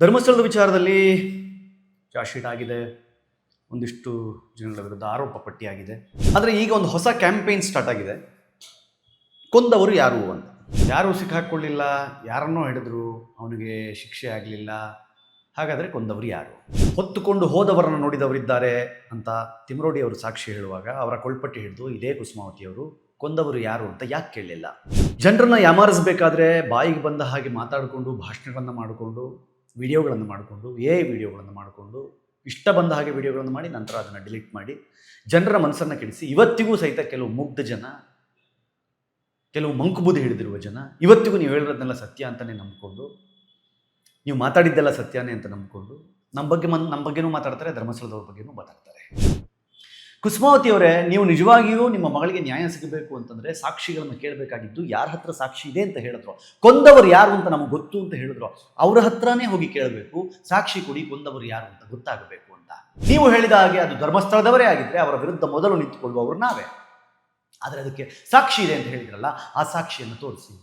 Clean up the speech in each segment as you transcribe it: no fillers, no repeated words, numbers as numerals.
ಧರ್ಮಸ್ಥಳದ ವಿಚಾರದಲ್ಲಿ charge sheet ಆಗಿದೆ, ಒಂದಿಷ್ಟು ಜನಗಳ ವಿರುದ್ಧ ಆರೋಪ ಪಟ್ಟಿಯಾಗಿದೆ. ಆದರೆ ಈಗ ಒಂದು ಹೊಸ ಕ್ಯಾಂಪೇನ್ ಸ್ಟಾರ್ಟ್ ಆಗಿದೆ. ಕೊಂದವರು ಯಾರು ಅಂತ. ಯಾರೂ ಸಿಕ್ಕಾಕ್ಕೊಳ್ಳಿಲ್ಲ, ಯಾರನ್ನೋ ಹಿಡಿದ್ರು, ಅವನಿಗೆ ಶಿಕ್ಷೆ ಆಗಲಿಲ್ಲ. ಹಾಗಾದರೆ ಕೊಂದವರು ಯಾರು? ಹೊತ್ತುಕೊಂಡು ಹೋದವರನ್ನು ನೋಡಿದವರಿದ್ದಾರೆ ಅಂತ ತಿಮ್ರೋಡಿ ಅವರು ಸಾಕ್ಷಿ ಹೇಳುವಾಗ ಅವರ ಕೊಳ್ಪಟ್ಟಿ ಹಿಡಿದು ಇದೇ ಕುಸುಮಾವತಿಯವರು ಕೊಂದವರು ಯಾರು ಅಂತ ಯಾಕೆ ಕೇಳಲಿಲ್ಲ? ಜನರನ್ನ ಯಾಮಾರಿಸಬೇಕಾದ್ರೆ ಬಾಯಿಗೆ ಬಂದ ಹಾಗೆ ಮಾತಾಡಿಕೊಂಡು, ಭಾಷಣಗಳನ್ನು ಮಾಡಿಕೊಂಡು, ವಿಡಿಯೋಗಳನ್ನು ಮಾಡಿಕೊಂಡು, ವಿಡಿಯೋಗಳನ್ನು ಮಾಡಿಕೊಂಡು, ಇಷ್ಟ ಬಂದ ಹಾಗೆ ವಿಡಿಯೋಗಳನ್ನು ಮಾಡಿ ನಂತರ ಅದನ್ನು ಡಿಲೀಟ್ ಮಾಡಿ ಜನರ ಮನಸ್ಸನ್ನು ಕೆಡಿಸಿ ಇವತ್ತಿಗೂ ಸಹಿತ ಕೆಲವು ಮುಗ್ಧ ಜನ, ಕೆಲವು ಮಂಕುಬುದ್ಧಿ ಹಿಡಿದಿರುವ ಜನ ಇವತ್ತಿಗೂ ನೀವು ಹೇಳಿರೋದನ್ನೆಲ್ಲ ಸತ್ಯ ಅಂತಲೇ ನಂಬಿಕೊಂಡು, ನೀವು ಮಾತಾಡಿದ್ದೆಲ್ಲ ಸತ್ಯನೇ ಅಂತ ನಂಬಿಕೊಂಡು ನಮ್ಮ ಬಗ್ಗೆನೂ ಮಾತಾಡ್ತಾರೆ, ಧರ್ಮಸ್ಥಳದವ್ರ ಬಗ್ಗೆನೂ ಮಾತಾಡ್ತಾರೆ. ಕುಸುಮಾವತಿಯವರೇ, ನೀವು ನಿಜವಾಗಿಯೂ ನಿಮ್ಮ ಮಗಳಿಗೆ ನ್ಯಾಯ ಸಿಗಬೇಕು ಅಂತಂದರೆ ಸಾಕ್ಷಿಗಳನ್ನು ಕೇಳಬೇಕಾಗಿದ್ದು ಯಾರ ಹತ್ರ ಸಾಕ್ಷಿ ಇದೆ ಅಂತ ಹೇಳಿದ್ರು, ಕೊಂದವರು ಯಾರು ಅಂತ ನಮಗೆ ಗೊತ್ತು ಅಂತ ಹೇಳಿದ್ರು, ಅವರ ಹತ್ರನೇ ಹೋಗಿ ಕೇಳಬೇಕು. ಸಾಕ್ಷಿ ಕೊಡಿ, ಕೊಂದವರು ಯಾರು ಅಂತ ಗೊತ್ತಾಗಬೇಕು ಅಂತ. ನೀವು ಹೇಳಿದ ಹಾಗೆ ಅದು ಧರ್ಮಸ್ಥಳದವರೇ ಆಗಿದ್ದರೆ ಅವರ ವಿರುದ್ಧ ಮೊದಲು ನಿಂತುಕೊಳ್ಳುವವರು ನಾವೇ. ಆದರೆ ಅದಕ್ಕೆ ಸಾಕ್ಷಿ ಇದೆ ಅಂತ ಹೇಳಿದ್ರಲ್ಲ, ಆ ಸಾಕ್ಷಿಯನ್ನು ತೋರಿಸಿ.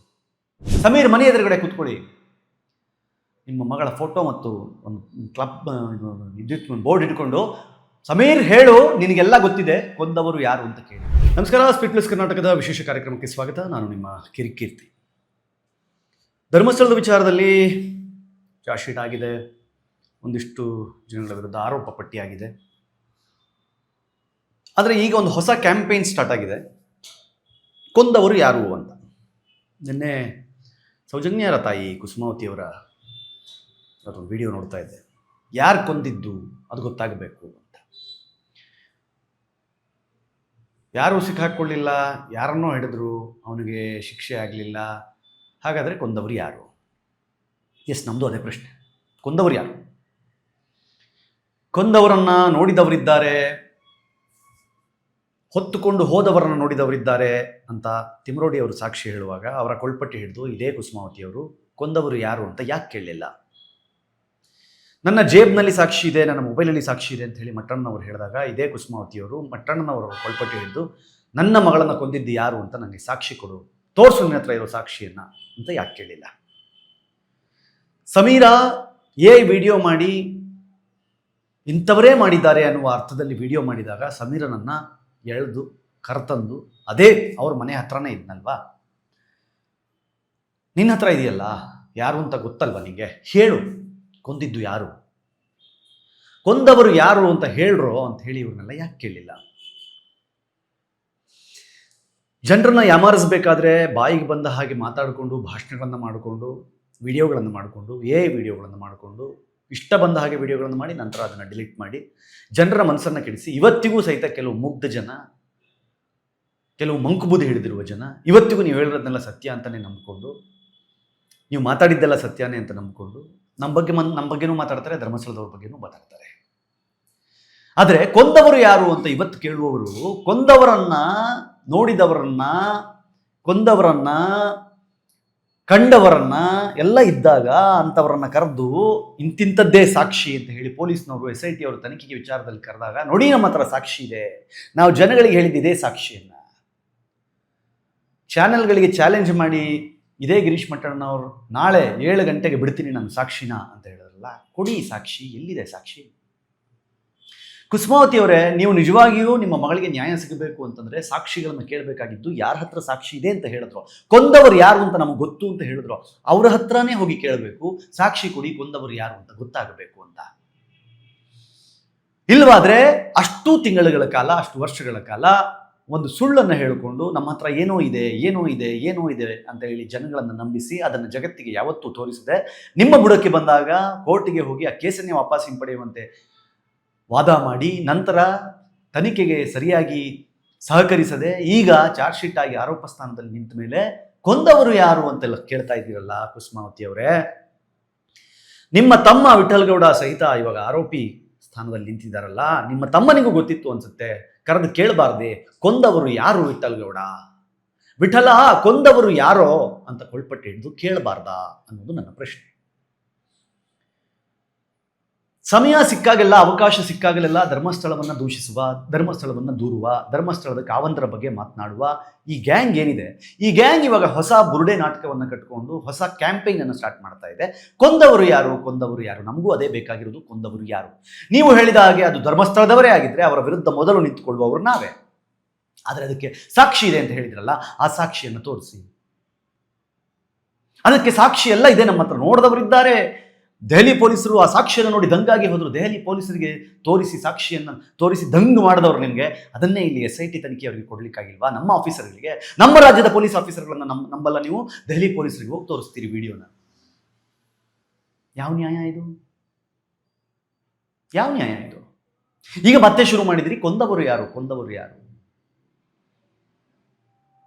ಸಮೀರ್ ಮನೆ ಎದುರುಗಡೆ ಕೂತ್ಕೊಳ್ಳಿ, ನಿಮ್ಮ ಮಗಳ ಫೋಟೋ ಮತ್ತು ಒಂದು ಕ್ಲಬ್ ವಿದ್ಯುತ್ ಬೋರ್ಡ್ ಇಟ್ಕೊಂಡು ಸಮೀರ್ ಹೇಳು, ನಿನಗೆಲ್ಲ ಗೊತ್ತಿದೆ, ಕೊಂದವರು ಯಾರು ಅಂತ ಕೇಳಿ. ನಮಸ್ಕಾರ, ಸ್ಪಿಟ್ಲೆಸ್ ಕರ್ನಾಟಕದ ವಿಶೇಷ ಕಾರ್ಯಕ್ರಮಕ್ಕೆ ಸ್ವಾಗತ. ನಾನು ನಿಮ್ಮ ಕಿರಿಕೀರ್ತಿ. ಧರ್ಮಸ್ಥಳದ ವಿಚಾರದಲ್ಲಿ ಚಾರ್ಜ್ ಶೀಟ್ ಆಗಿದೆ, ಒಂದಿಷ್ಟು ಜನಗಳ ವಿರುದ್ಧ ಆರೋಪ ಪಟ್ಟಿಯಾಗಿದೆ. ಆದರೆ ಈಗ ಒಂದು ಹೊಸ ಕ್ಯಾಂಪೇನ್ ಸ್ಟಾರ್ಟ್ ಆಗಿದೆ. ಕೊಂದವರು ಯಾರು ಅಂತ. ನಿನ್ನೆ ಸೌಜನ್ಯರ ತಾಯಿ ಕುಸುಮಾವತಿಯವರ ಅದೊಂದು ವಿಡಿಯೋ ನೋಡ್ತಾ ಇದ್ದೆ. ಯಾರು ಕೊಂದಿದ್ದು ಅದು ಗೊತ್ತಾಗಬೇಕು ಅಂತ. ಯಾರೂ ಸಿಕ್ಕಾಕ್ಕೊಳ್ಳಿಲ್ಲ, ಯಾರನ್ನೋ ಹಿಡಿದ್ರು, ಅವನಿಗೆ ಶಿಕ್ಷೆ ಆಗಲಿಲ್ಲ. ಹಾಗಾದರೆ ಕೊಂದವರು ಯಾರು? ಎಸ್, ನಮ್ಮದು ಅದೇ ಪ್ರಶ್ನೆ. ಕೊಂದವರು ಯಾರು? ಕೊಂದವರನ್ನು ನೋಡಿದವರಿದ್ದಾರೆ, ಹೊತ್ತುಕೊಂಡು ಹೋದವರನ್ನು ನೋಡಿದವರಿದ್ದಾರೆ ಅಂತ ತಿಮ್ರೋಡಿ ಅವರು ಸಾಕ್ಷಿ ಹೇಳುವಾಗ ಅವರ ಕೊಳ್ಪಟ್ಟಿ ಹಿಡಿದು ಇದೇ ಕುಸುಮಾವತಿಯವರು ಕೊಂದವರು ಯಾರು ಅಂತ ಯಾಕೆ ಕೇಳಲಿಲ್ಲ? ನನ್ನ ಜೇಬ್ನಲ್ಲಿ ಸಾಕ್ಷಿ ಇದೆ, ನನ್ನ ಮೊಬೈಲಲ್ಲಿ ಸಾಕ್ಷಿ ಇದೆ ಅಂತ ಹೇಳಿ ಮಟ್ಟಣ್ಣನವರು ಹೇಳಿದಾಗ ಇದೇ ಕುಸುಮಾವತಿಯವರು ಮಟ್ಟಣ್ಣನವರು ಕೊಳ್ಪಟ್ಟಿ ಹಿಡಿದು ನನ್ನ ಮಗಳನ್ನು ಕೊಂದಿದ್ದು ಯಾರು ಅಂತ ನನಗೆ ಸಾಕ್ಷಿ ಕೊಡು, ತೋರಿಸು ನಿನ್ನ ಹತ್ರ ಇರೋ ಸಾಕ್ಷಿಯನ್ನು ಅಂತ ಯಾಕೆ ಕೇಳಲಿಲ್ಲ? ಸಮೀರ ವಿಡಿಯೋ ಮಾಡಿ ಇಂಥವರೇ ಮಾಡಿದ್ದಾರೆ ಅನ್ನುವ ಅರ್ಥದಲ್ಲಿ ವಿಡಿಯೋ ಮಾಡಿದಾಗ ಸಮೀರನನ್ನು ಎಳೆದು ಕರೆತಂದು ಅದೇ ಅವ್ರ ಮನೆ ಹತ್ರನೇ ಇದ್ನಲ್ವಾ, ನಿನ್ನ ಹತ್ರ ಇದೆಯಲ್ಲ, ಯಾರು ಅಂತ ಗೊತ್ತಲ್ವ ನಿಮಗೆ, ಹೇಳು, ಕೊಂದಿದ್ದು ಯಾರು, ಕೊಂದವರು ಯಾರು ಅಂತ ಹೇಳ್ರೋ ಅಂತ ಹೇಳಿ ಇವ್ರನ್ನೆಲ್ಲ ಯಾಕೆ ಕೇಳಲಿಲ್ಲ? ಜನರನ್ನ ಯಾಮಾರಿಸಬೇಕಾದ್ರೆ ಬಾಯಿಗೆ ಬಂದ ಹಾಗೆ ಮಾತಾಡಿಕೊಂಡು, ಭಾಷಣಗಳನ್ನು ಮಾಡಿಕೊಂಡು, ವಿಡಿಯೋಗಳನ್ನು ಮಾಡಿಕೊಂಡು, ವಿಡಿಯೋಗಳನ್ನು ಮಾಡಿಕೊಂಡು, ಇಷ್ಟ ಬಂದ ಹಾಗೆ ವಿಡಿಯೋಗಳನ್ನು ಮಾಡಿ ನಂತರ ಅದನ್ನು ಡಿಲೀಟ್ ಮಾಡಿ ಜನರ ಮನಸ್ಸನ್ನು ಕೆಡಿಸಿ ಇವತ್ತಿಗೂ ಸಹಿತ ಕೆಲವು ಮುಗ್ಧ ಜನ, ಕೆಲವು ಮಂಕುಬುದ್ಧಿ ಹಿಡಿದಿರುವ ಜನ ಇವತ್ತಿಗೂ ನೀವು ಹೇಳಿರೋದನ್ನೆಲ್ಲ ಸತ್ಯ ಅಂತಲೇ ನಂಬಿಕೊಂಡು, ನೀವು ಮಾತಾಡಿದ್ದೆಲ್ಲ ಸತ್ಯನೇ ಅಂತ ನಂಬಿಕೊಂಡು ನಮ್ಮ ಬಗ್ಗೆನೂ ಮಾತಾಡ್ತಾರೆ, ಧರ್ಮಸ್ಥಳದವ್ರ ಬಗ್ಗೆನೂ ಮಾತಾಡ್ತಾರೆ. ಆದರೆ ಕೊಂದವರು ಯಾರು ಅಂತ ಇವತ್ತು ಕೇಳುವವರು ಕೊಂದವರನ್ನ ನೋಡಿದವರನ್ನ, ಕೊಂದವರನ್ನ ಕಂಡವರನ್ನ ಎಲ್ಲ ಇದ್ದಾಗ ಅಂಥವರನ್ನ ಕರೆದು ಇಂತಿಂಥದ್ದೇ ಸಾಕ್ಷಿ ಅಂತ ಹೇಳಿ ಪೊಲೀಸ್ನವರು SIT ಅವರು ತನಿಖೆಗೆ ವಿಚಾರದಲ್ಲಿ ಕರೆದಾಗ, ನೋಡಿ ನಮ್ಮ ಹತ್ರ ಸಾಕ್ಷಿ ಇದೆ, ನಾವು ಜನಗಳಿಗೆ ಹೇಳಿದ್ದಿದೆ ಸಾಕ್ಷಿಯನ್ನು. ಚಾನೆಲ್ಗಳಿಗೆ ಚಾಲೆಂಜ್ ಮಾಡಿ ಇದೇ ಗಿರೀಶ್ ಮಟ್ಟಣ್ಣನವರು ನಾಳೆ 7 ಗಂಟೆಗೆ ಬಿಡ್ತೀನಿ ನಾನು ಸಾಕ್ಷಿನ ಅಂತ ಹೇಳಿದ್ರಲ್ಲ, ಕೊಡಿ ಸಾಕ್ಷಿ, ಎಲ್ಲಿದೆ ಸಾಕ್ಷಿ? ಕುಸುಮಾವತಿಯವರೇ, ನೀವು ನಿಜವಾಗಿಯೂ ನಿಮ್ಮ ಮಗಳಿಗೆ ನ್ಯಾಯ ಸಿಗಬೇಕು ಅಂತಂದರೆ ಸಾಕ್ಷಿಗಳನ್ನು ಕೇಳಬೇಕಾಗಿದ್ದು ಯಾರ ಹತ್ರ ಸಾಕ್ಷಿ ಇದೆ ಅಂತ ಹೇಳಿದ್ರು, ಕೊಂದವರು ಯಾರು ಅಂತ ನಮಗೆ ಗೊತ್ತು ಅಂತ ಹೇಳಿದ್ರು, ಅವರ ಹತ್ರನೇ ಹೋಗಿ ಕೇಳಬೇಕು. ಸಾಕ್ಷಿ ಕೊಡಿ, ಕೊಂದವರು ಯಾರು ಅಂತ ಗೊತ್ತಾಗಬೇಕು ಅಂತ. ಇಲ್ವಾದ್ರೆ ಅಷ್ಟು ತಿಂಗಳುಗಳ ಕಾಲ, ಅಷ್ಟು ವರ್ಷಗಳ ಕಾಲ ಒಂದು ಸುಳ್ಳನ್ನು ಹೇಳಿಕೊಂಡು ನಮ್ಮ ಹತ್ರ ಏನೋ ಇದೆ ಅಂತ ಹೇಳಿ ಜನಗಳನ್ನು ನಂಬಿಸಿ ಅದನ್ನು ಜಗತ್ತಿಗೆ ಯಾವತ್ತೂ ತೋರಿಸದೆ ನಿಮ್ಮ ಬುಡಕ್ಕೆ ಬಂದಾಗ ಕೋರ್ಟಿಗೆ ಹೋಗಿ ಆ ಕೇಸನ್ನೇ ವಾಪಸ್ ಹಿಂಪಡೆಯುವಂತೆ ವಾದ ಮಾಡಿ ನಂತರ ತನಿಖೆಗೆ ಸರಿಯಾಗಿ ಸಹಕರಿಸದೆ ಈಗ ಚಾರ್ಜ್ ಶೀಟ್ ಆಗಿ ಆರೋಪ ಸ್ಥಾನದಲ್ಲಿ ನಿಂತ ಮೇಲೆ ಕೊಂದವರು ಯಾರು ಅಂತೆಲ್ಲ ಕೇಳ್ತಾ ಇದ್ದೀರಲ್ಲ ಕುಸುಮಾವತಿಯವರೇ. ನಿಮ್ಮ ತಮ್ಮ ವಿಠಲ್ಗೌಡ ಸಹಿತ ಇವಾಗ ಆರೋಪಿ ಸ್ಥಾನದಲ್ಲಿ ನಿಂತಿದ್ದಾರಲ್ಲ, ನಿಮ್ಮ ತಮ್ಮನಿಗೂ ಗೊತ್ತಿತ್ತು ಅನ್ಸುತ್ತೆ, ಕರೆದು ಕೇಳಬಾರ್ದೆ ಕೊಂದವರು ಯಾರು ವಿಠಲ್ಗೌಡ, ವಿಠಲ ಕೊಂದವರು ಯಾರೋ ಅಂತ ಕೊಳ್ಪಟ್ಟು ಹಿಡಿದು ಕೇಳಬಾರ್ದಾ ಅನ್ನೋದು ನನ್ನ ಪ್ರಶ್ನೆ. ಸಮಯ ಸಿಕ್ಕಾಗೆಲ್ಲ, ಅವಕಾಶ ಸಿಕ್ಕಾಗಲೆಲ್ಲ ಧರ್ಮಸ್ಥಳವನ್ನು ದೂಷಿಸುವ, ಧರ್ಮಸ್ಥಳವನ್ನು ದೂರುವ, ಧರ್ಮಸ್ಥಳದ ಕಾವಂತರ ಬಗ್ಗೆ ಮಾತನಾಡುವ ಈ ಗ್ಯಾಂಗ್ ಏನಿದೆ, ಈ ಗ್ಯಾಂಗ್ ಇವಾಗ ಹೊಸ ಬುರುಡೆ ನಾಟಕವನ್ನು ಕಟ್ಕೊಂಡು ಹೊಸ ಕ್ಯಾಂಪೇನ್ ಅನ್ನು ಸ್ಟಾರ್ಟ್ ಮಾಡ್ತಾ ಇದೆ. ಕೊಂದವರು ಯಾರು, ಕೊಂದವರು ಯಾರು, ನಮಗೂ ಅದೇ ಬೇಕಾಗಿರೋದು, ಕೊಂದವರು ಯಾರು. ನೀವು ಹೇಳಿದ ಹಾಗೆ ಅದು ಧರ್ಮಸ್ಥಳದವರೇ ಆಗಿದ್ರೆ ಅವರ ವಿರುದ್ಧ ಮೊದಲು ನಿಂತುಕೊಳ್ಳುವವರು ನಾವೇ. ಆದರೆ ಅದಕ್ಕೆ ಸಾಕ್ಷಿ ಇದೆ ಅಂತ ಹೇಳಿದ್ರಲ್ಲ, ಆ ಸಾಕ್ಷಿಯನ್ನು ತೋರಿಸಿ. ಅದಕ್ಕೆ ಸಾಕ್ಷಿ ಎಲ್ಲ ಇದೆ ನಮ್ಮ ಹತ್ರ, ನೋಡಿದವರಿದ್ದಾರೆ. ದೆಹಲಿ ಪೊಲೀಸರು ಆ ಸಾಕ್ಷಿಯನ್ನು ನೋಡಿ ದಂಗಾಗಿ ಹೋದರು. ದೆಹಲಿ ಪೊಲೀಸರಿಗೆ ತೋರಿಸಿ, ಸಾಕ್ಷಿಯನ್ನು ತೋರಿಸಿ ದಂಗು ಮಾಡಿದವರು ನಿಮಗೆ, ಅದನ್ನೇ ಇಲ್ಲಿ SIT ತನಿಖೆ ಅವರಿಗೆ ಕೊಡ್ಲಿಕ್ಕಾಗಿಲ್ವಾ? ನಮ್ಮ ಆಫೀಸರ್ಗಳಿಗೆ, ನಮ್ಮ ರಾಜ್ಯದ ಪೊಲೀಸ್ ಆಫೀಸರ್ಗಳನ್ನ ನಂಬಲ್ಲ ನೀವು, ದೆಹಲಿ ಪೊಲೀಸರಿಗೆ ಹೋಗಿ ತೋರಿಸ್ತೀರಿ ವಿಡಿಯೋನ. ಯಾವ ನ್ಯಾಯ ಇದು? ಯಾವ ನ್ಯಾಯ ಇದು? ಈಗ ಮತ್ತೆ ಶುರು ಮಾಡಿದ್ರಿ, ಕೊಂದವರು ಯಾರು, ಕೊಂದವರು ಯಾರು.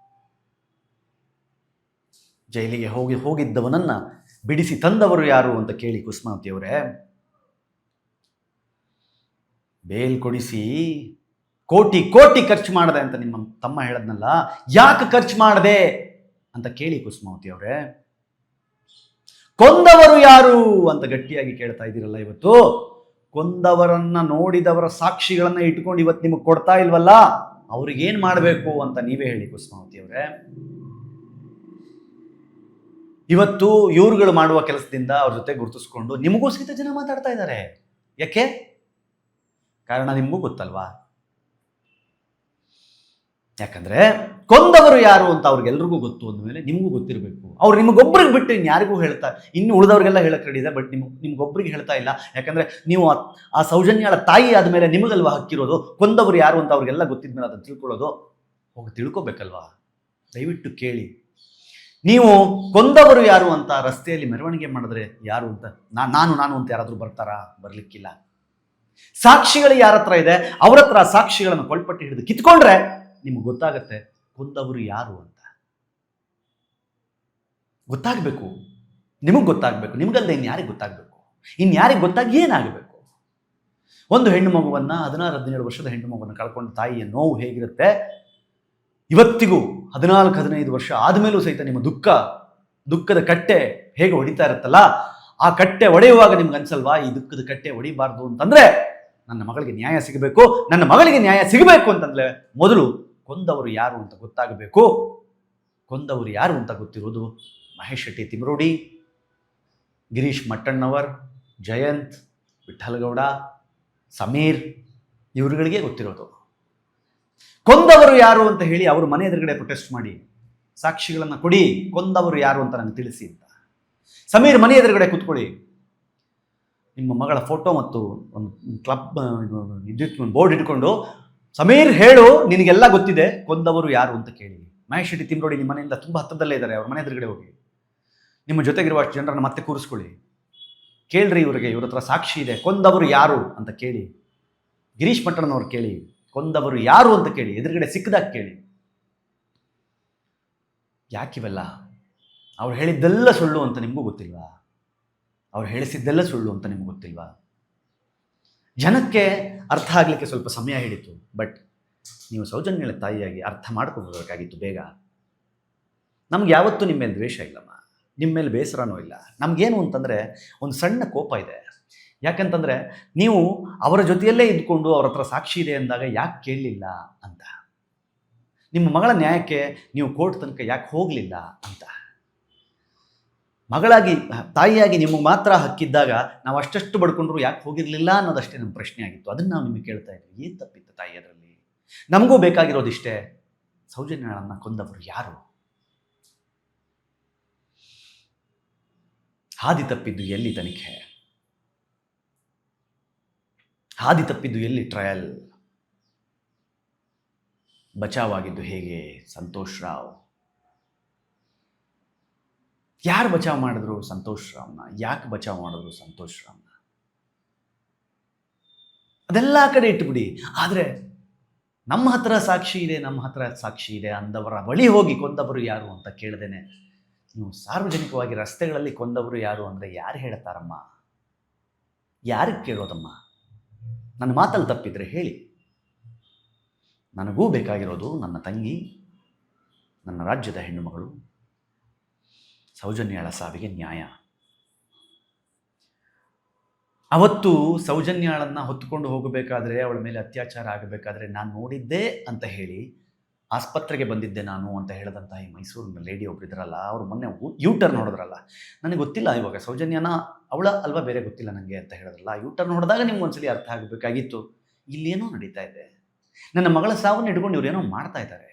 ಜೈಲಿಗೆ ಹೋಗಿದ್ದವನನ್ನ ಬಿಡಿಸಿ ತಂದವರು ಯಾರು ಅಂತ ಕೇಳಿ ಕುಸುಮಾವತಿ ಅವರೇ. ಬೇಲ್ ಕೊಡಿಸಿ ಕೋಟಿ ಕೋಟಿ ಖರ್ಚು ಮಾಡದೆ ಅಂತ ನಿಮ್ಮ ತಮ್ಮ ಹೇಳದ್ನಲ್ಲ, ಯಾಕೆ ಖರ್ಚು ಮಾಡದೆ ಅಂತ ಕೇಳಿ ಕುಸುಮಾವತಿ ಅವರೇ. ಕೊಂದವರು ಯಾರು ಅಂತ ಗಟ್ಟಿಯಾಗಿ ಕೇಳ್ತಾ ಇದ್ದೀರಲ್ಲ ಇವತ್ತು. ಕೊಂದವರನ್ನ ನೋಡಿದವರ ಸಾಕ್ಷಿಗಳನ್ನ ಇಟ್ಕೊಂಡು ಇವತ್ತು ನಿಮಗೆ ಕೊಡ್ತಾ ಇಲ್ವಲ್ಲ, ಅವ್ರಿಗೇನ್ ಮಾಡಬೇಕು ಅಂತ ನೀವೇ ಹೇಳಿ ಕುಸುಮಾವತಿ ಅವರೇ. ಇವತ್ತು ಇವ್ರುಗಳು ಮಾಡುವ ಕೆಲಸದಿಂದ ಅವ್ರ ಜೊತೆ ಗುರುತಿಸ್ಕೊಂಡು ನಿಮಗೂ ಸಹಿತ ಜನ ಮಾತಾಡ್ತಾ ಇದ್ದಾರೆ. ಯಾಕೆ? ಕಾರಣ ನಿಮಗೂ ಗೊತ್ತಲ್ವಾ? ಯಾಕಂದ್ರೆ ಕೊಂದವರು ಯಾರು ಅಂತ ಅವ್ರಿಗೆಲ್ರಿಗೂ ಗೊತ್ತು ಅಂದಮೇಲೆ ನಿಮಗೂ ಗೊತ್ತಿರಬೇಕು. ಅವ್ರು ನಿಮಗೊಬ್ಬರಿಗೆ ಬಿಟ್ಟು ಇನ್ಯಾರಿಗೂ ಹೇಳ್ತಾ, ಇನ್ನು ಉಳಿದವ್ರಿಗೆಲ್ಲ ಹೇಳಕ್ ರೆಡಿ ಇದೆ, ಬಟ್ ನಿಮ್ಗೊಬ್ಬರಿಗೆ ಹೇಳ್ತಾ ಇಲ್ಲ. ಯಾಕಂದ್ರೆ ನೀವು ಆ ಸೌಜನ್ಯಳ ತಾಯಿ ಆದಮೇಲೆ ನಿಮಗಲ್ವಾ ಹಕ್ಕಿರೋದು. ಕೊಂದವರು ಯಾರು ಅಂತ ಅವ್ರಿಗೆಲ್ಲ ಗೊತ್ತಿದ್ಮೇಲೆ ಅದನ್ನು ತಿಳ್ಕೊಳ್ಳೋದು. ಹೋಗಿ ತಿಳ್ಕೊಬೇಕಲ್ವಾ? ದಯವಿಟ್ಟು ಕೇಳಿ. ನೀವು ಕೊಂದವರು ಯಾರು ಅಂತ ರಸ್ತೆಯಲ್ಲಿ ಮೆರವಣಿಗೆ ಮಾಡಿದ್ರೆ ಯಾರು ಅಂತ ನಾನು ಅಂತ ಯಾರಾದರೂ ಬರ್ತಾರಾ? ಬರ್ಲಿಕ್ಕಿಲ್ಲ. ಸಾಕ್ಷಿಗಳು ಯಾರ ಹತ್ರ ಇದೆ ಅವ್ರ ಹತ್ರ ಸಾಕ್ಷಿಗಳನ್ನು ಕೊಳ್ಪಟ್ಟಿ ಹಿಡಿದು ಕಿತ್ಕೊಂಡ್ರೆ ನಿಮ್ಗೆ ಗೊತ್ತಾಗತ್ತೆ ಕೊಂದವರು ಯಾರು ಅಂತ. ಗೊತ್ತಾಗಬೇಕು, ನಿಮಗೆ ಗೊತ್ತಾಗಬೇಕು. ನಿಮ್ಗಲ್ದೆ ಇನ್ಯಾರಿಗೆ ಗೊತ್ತಾಗಬೇಕು? ಇನ್ಯಾರಿಗೆ ಗೊತ್ತಾಗಿ ಏನಾಗಬೇಕು? ಒಂದು ಹೆಣ್ಣು ಮಗುವನ್ನ 16-17 ವರ್ಷದ ಹೆಣ್ಣು ಮಗುವನ್ನು ಕಳ್ಕೊಂಡ ತಾಯಿಯ ನೋವು ಹೇಗಿರುತ್ತೆ, ಇವತ್ತಿಗೂ 14-15 ವರ್ಷ ಆದಮೇಲೂ ಸಹಿತ ನಿಮ್ಮ ದುಃಖದ ಕಟ್ಟೆ ಹೇಗೆ ಹೊಡಿತಾ ಇರುತ್ತಲ್ಲ, ಆ ಕಟ್ಟೆ ಒಡೆಯುವಾಗ ನಿಮ್ಗೆ ಅನ್ಸಲ್ವಾ ಈ ದುಃಖದ ಕಟ್ಟೆ ಹೊಡಿಬಾರ್ದು ಅಂತಂದ್ರೆ ನನ್ನ ಮಗಳಿಗೆ ನ್ಯಾಯ ಸಿಗಬೇಕು, ನನ್ನ ಮಗಳಿಗೆ ನ್ಯಾಯ ಸಿಗಬೇಕು ಅಂತಂದ್ರೆ ಮೊದಲು ಕೊಂದವರು ಯಾರು ಅಂತ ಗೊತ್ತಾಗಬೇಕು. ಕೊಂದವರು ಯಾರು ಅಂತ ಗೊತ್ತಿರೋದು ಮಹೇಶ್ ಶೆಟ್ಟಿ ತಿಮ್ರೋಡಿ, ಗಿರೀಶ್ ಮಟ್ಟಣ್ಣವರ್, ಜಯಂತ್, ವಿಠ್ಠಲಗೌಡ, ಸಮೀರ್, ಇವರುಗಳಿಗೆ ಗೊತ್ತಿರೋದು. ಕೊಂದವರು ಯಾರು ಅಂತ ಹೇಳಿ ಅವರು ಮನೆ ಎದುರುಗಡೆ ಪ್ರೊಟೆಸ್ಟ್ ಮಾಡಿ ಸಾಕ್ಷಿಗಳನ್ನು ಕೊಡಿ, ಕೊಂದವರು ಯಾರು ಅಂತ ನನಗೆ ತಿಳಿಸಿ ಅಂತ. ಸಮೀರ್ ಮನೆ ಎದುರುಗಡೆ ಕೂತ್ಕೊಳ್ಳಿ, ನಿಮ್ಮ ಮಗಳ ಫೋಟೋ ಮತ್ತು ಒಂದು ಕ್ಲಬ್ ಬೋರ್ಡ್ ಇಟ್ಕೊಂಡು ಸಮೀರ್ ಹೇಳು, ನಿನಗೆಲ್ಲ ಗೊತ್ತಿದೆ, ಕೊಂದವರು ಯಾರು ಅಂತ ಕೇಳಿ. ಮಹೇಶ್ ಶೆಟ್ಟಿ ತಿಮ್ರೋಡಿ ನಿಮ್ಮ ಮನೆಯಿಂದ ತುಂಬ ಹತ್ತದಲ್ಲೇ ಇದ್ದಾರೆ, ಅವ್ರ ಮನೆ ಎದುರುಗಡೆ ಹೋಗಿ ನಿಮ್ಮ ಜೊತೆಗಿರುವ ಅಷ್ಟು ಜನರನ್ನು ಮತ್ತೆ ಕೂರಿಸ್ಕೊಳ್ಳಿ, ಕೇಳ್ರಿ ಇವ್ರ ಹತ್ರ ಸಾಕ್ಷಿ ಇದೆ, ಕೊಂದವರು ಯಾರು ಅಂತ ಕೇಳಿ. ಗಿರೀಶ್ ಮಟ್ಟಣ್ಣನವ್ರು ಕೇಳಿ, ಕೊಂದವರು ಯಾರು ಅಂತ ಕೇಳಿ, ಎದುರುಗಡೆ ಸಿಕ್ಕದಾಗ ಕೇಳಿ. ಯಾಕಿವೆಲ್ಲ? ಅವ್ರು ಹೇಳಿದ್ದೆಲ್ಲ ಸುಳ್ಳು ಅಂತ ನಿಮಗೂ ಗೊತ್ತಿಲ್ವಾ? ಅವ್ರು ಹೇಳಿಸಿದ್ದೆಲ್ಲ ಸುಳ್ಳು ಅಂತ ನಿಮ್ಗೆ ಗೊತ್ತಿಲ್ವಾ? ಜನಕ್ಕೆ ಅರ್ಥ ಆಗಲಿಕ್ಕೆ ಸ್ವಲ್ಪ ಸಮಯ ಹಿಡಿತು, ಬಟ್ ನೀವು ಸೌಜನ್ಯಳ ತಾಯಿಯಾಗಿ ಅರ್ಥ ಮಾಡ್ಕೋಬೇಕಾಗಿತ್ತು ಬೇಗ. ನಮ್ಗೆ ಯಾವತ್ತೂ ನಿಮ್ಮ ಮೇಲೆ ದ್ವೇಷ ಇಲ್ಲಮ್ಮ, ನಿಮ್ಮ ಮೇಲೆ ಬೇಸರನೂ ಇಲ್ಲ. ನಮಗೇನು ಅಂತಂದರೆ ಒಂದು ಸಣ್ಣ ಕೋಪ ಇದೆ. ಯಾಕಂತಂದರೆ ನೀವು ಅವರ ಜೊತೆಯಲ್ಲೇ ಇದ್ಕೊಂಡು ಅವ್ರ ಹತ್ರ ಸಾಕ್ಷಿ ಇದೆ ಅಂದಾಗ ಯಾಕೆ ಕೇಳಲಿಲ್ಲ ಅಂತ, ನಿಮ್ಮ ಮಗಳ ನ್ಯಾಯಕ್ಕೆ ನೀವು ಕೋರ್ಟ್ ತನಕ ಯಾಕೆ ಹೋಗಲಿಲ್ಲ ಅಂತ. ಮಗಳಾಗಿ ತಾಯಿಯಾಗಿ ನಿಮಗೆ ಮಾತ್ರ ಹಕ್ಕಿದ್ದಾಗ ನಾವು ಅಷ್ಟಷ್ಟು ಬಡ್ಕೊಂಡ್ರು ಯಾಕೆ ಹೋಗಿರಲಿಲ್ಲ ಅನ್ನೋದಷ್ಟೇ ನಮ್ಮ ಪ್ರಶ್ನೆ ಆಗಿತ್ತು. ಅದನ್ನು ನಾವು ನಿಮಗೆ ಕೇಳ್ತಾ ಇದ್ವಿ. ಏನು ತಪ್ಪಿತ್ತು ತಾಯಿ ಅದರಲ್ಲಿ? ನಮಗೂ ಬೇಕಾಗಿರೋದಿಷ್ಟೇ, ಸೌಜನ್ಯಳನ್ನು ಕೊಂದವರು ಯಾರು? ಹಾದಿ ತಪ್ಪಿದ್ದು ಎಲ್ಲಿ ತನಿಖೆ? ಹಾದಿ ತಪ್ಪಿದ್ದು ಎಲ್ಲಿ ಟ್ರಯಲ್? ಬಚಾವಾಗಿದ್ದು ಹೇಗೆ ಸಂತೋಷ್ ರಾವ್? ಯಾರು ಬಚಾವ್ ಮಾಡಿದ್ರು ಸಂತೋಷ್ ರಾವ್ನ? ಯಾಕೆ ಬಚಾವ್ ಮಾಡಿದ್ರು ಸಂತೋಷ್ ರಾವ್ನ? ಅದೆಲ್ಲ ಕಡೆ ಇಟ್ಬಿಡಿ. ಆದರೆ ನಮ್ಮ ಹತ್ರ ಸಾಕ್ಷಿ ಇದೆ ಅಂದವರ ಬಳಿ ಹೋಗಿ ಕೊಂದವರು ಯಾರು ಅಂತ ಕೇಳದೇನೆ ನೀವು ಸಾರ್ವಜನಿಕವಾಗಿ ರಸ್ತೆಗಳಲ್ಲಿ ಕೊಂದವರು ಯಾರು ಅಂದರೆ ಯಾರು ಹೇಳ್ತಾರಮ್ಮ? ಯಾರಿಗೆ ಕೇಳೋದಮ್ಮ? ನನ್ನ ಮಾತಲ್ಲಿ ತಪ್ಪಿದ್ರೆ ಹೇಳಿ. ನನಗೂ ಬೇಕಾಗಿರೋದು ನನ್ನ ತಂಗಿ, ನನ್ನ ರಾಜ್ಯದ ಹೆಣ್ಣುಮಗಳು ಸೌಜನ್ಯಳ ಸಾವಿಗೆ ನ್ಯಾಯ. ಅವತ್ತು ಸೌಜನ್ಯಾಳನ್ನು ಹೊತ್ತುಕೊಂಡು ಹೋಗಬೇಕಾದ್ರೆ ಅವಳ ಮೇಲೆ ಅತ್ಯಾಚಾರ ಆಗಬೇಕಾದ್ರೆ ನಾನು ನೋಡಿದ್ದೆ ಅಂತ ಹೇಳಿ ಆಸ್ಪತ್ರೆಗೆ ಬಂದಿದ್ದೆ ನಾನು ಅಂತ ಹೇಳಿದಂಥ ಈ ಮೈಸೂರಿನ ಲೇಡಿ ಒಬ್ರು ಇದ್ರಲ್ಲ, ಅವ್ರು ಮೊನ್ನೆ ಯೂಟರ್ನ್ ಹೊಡೆದ್ರಲ್ಲ. ನನಗೆ ಗೊತ್ತಿಲ್ಲ ಇವಾಗ ಸೌಜನ್ಯನ ಅವಳ ಅಲ್ವಾ ಬೇರೆ ಗೊತ್ತಿಲ್ಲ ನನಗೆ ಅಂತ ಹೇಳಿದ್ರಲ್ಲ. ಯೂಟರ್ನ್ ಹೊಡೆದಾಗ ನಿಮ್ಗೆ ಒಂದ್ಸಲಿ ಅರ್ಥ ಆಗಬೇಕಾಗಿತ್ತು, ಇಲ್ಲೇನೋ ನಡೀತಾ ಇದೆ, ನನ್ನ ಮಗಳ ಸಾವನ್ನು ಇಟ್ಕೊಂಡು ಇವರೇನೋ ಮಾಡ್ತಾ ಇದ್ದಾರೆ,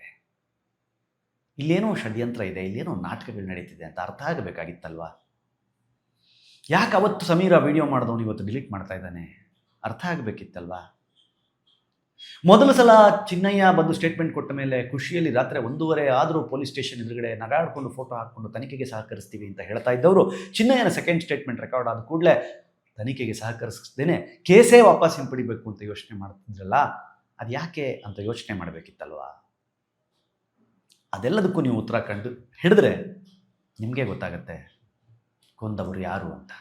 ಇಲ್ಲೇನೋ ಷಡ್ಯಂತ್ರ ಇದೆ, ಇಲ್ಲೇನೋ ನಾಟಕಗಳು ನಡೀತಿದೆ ಅಂತ ಅರ್ಥ ಆಗಬೇಕಾಗಿತ್ತಲ್ವಾ. ಯಾಕೆ ಅವತ್ತು ಸಮೀರ ವಿಡಿಯೋ ಮಾಡಿದವನು ಇವತ್ತು ಡಿಲೀಟ್ ಮಾಡ್ತಾ ಇದ್ದಾನೆ, ಅರ್ಥ ಆಗಬೇಕಿತ್ತಲ್ವಾ. ಮೊದಲ ಸಲ ಚಿನ್ನಯ್ಯ ಬಂದು ಸ್ಟೇಟ್ಮೆಂಟ್ ಕೊಟ್ಟ ಮೇಲೆ ಖುಷಿಯಲ್ಲಿ ರಾತ್ರಿ 1:30 ಆದರೂ ಪೊಲೀಸ್ ಸ್ಟೇಷನ್ ಎದುರುಗಡೆ ನಗಾಡ್ಕೊಂಡು ಫೋಟೋ ಹಾಕ್ಕೊಂಡು ತನಿಖೆಗೆ ಸಹಕರಿಸ್ತೀವಿ ಅಂತ ಹೇಳ್ತಾ ಇದ್ದವರು, ಚಿನ್ನಯ್ಯನ ಸೆಕೆಂಡ್ ಸ್ಟೇಟ್ಮೆಂಟ್ ರೆಕಾರ್ಡ್ ಆದ ಕೂಡಲೇ ತನಿಖೆಗೆ ಸಹಕರಿಸ್ದೇನೆ ಕೇಸೇ ವಾಪಸ್ ಹಿಂಪಡಿಬೇಕು ಅಂತ ಯೋಚನೆ ಮಾಡ್ತಿದ್ರಲ್ಲ, ಅದು ಯಾಕೆ ಅಂತ ಯೋಚನೆ ಮಾಡಬೇಕಿತ್ತಲ್ವಾ. ಅದೆಲ್ಲದಕ್ಕೂ ನೀವು ಉತ್ತರ ಕಂಡು ಹಿಡಿದ್ರೆ ನಿಮಗೆ ಗೊತ್ತಾಗತ್ತೆ ಕೊಂದವರು ಯಾರು ಅಂತ.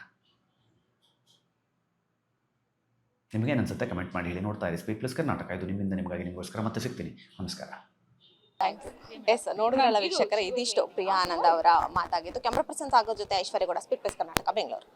ನಿಮಗೇನು ಅನ್ಸುತ್ತೆ ಕಮೆಂಟ್ ಮಾಡಿ ಹೇಳಿ. ನೋಡ್ತಾ ಇರಿ ಸ್ಪೀಕ್ ಪ್ಲಸ್ ಕರ್ನಾಟಕ. ಇದು ನಿಮ್ಮಿಂದ ನಿಮಗಾಗಿ ನಿಮಗೋಸ್ಕರ ಮತ್ತೆ ಸಿಗ್ತೀನಿ. ನಮಸ್ಕಾರ. ಎಸ್, ನೋಡಿದ್ರಲ್ಲ ವೀಕ್ಷಕರೇ, ಇದಿಷ್ಟು ಪ್ರಿಯಾ ಆನಂದ್ ಅವರ ಮಾತಾಗಿತ್ತು. ಕ್ಯಾಮ್ರಾ ಪರ್ಸನ್ ಸಾಗರ್ ಜೊತೆ ಐಶ್ವರ್ಯ ಗೌಡ, ಸ್ಪೀಕ್ ಪ್ಲಸ್ ಕರ್ನಾಟಕ, ಬೆಂಗಳೂರು.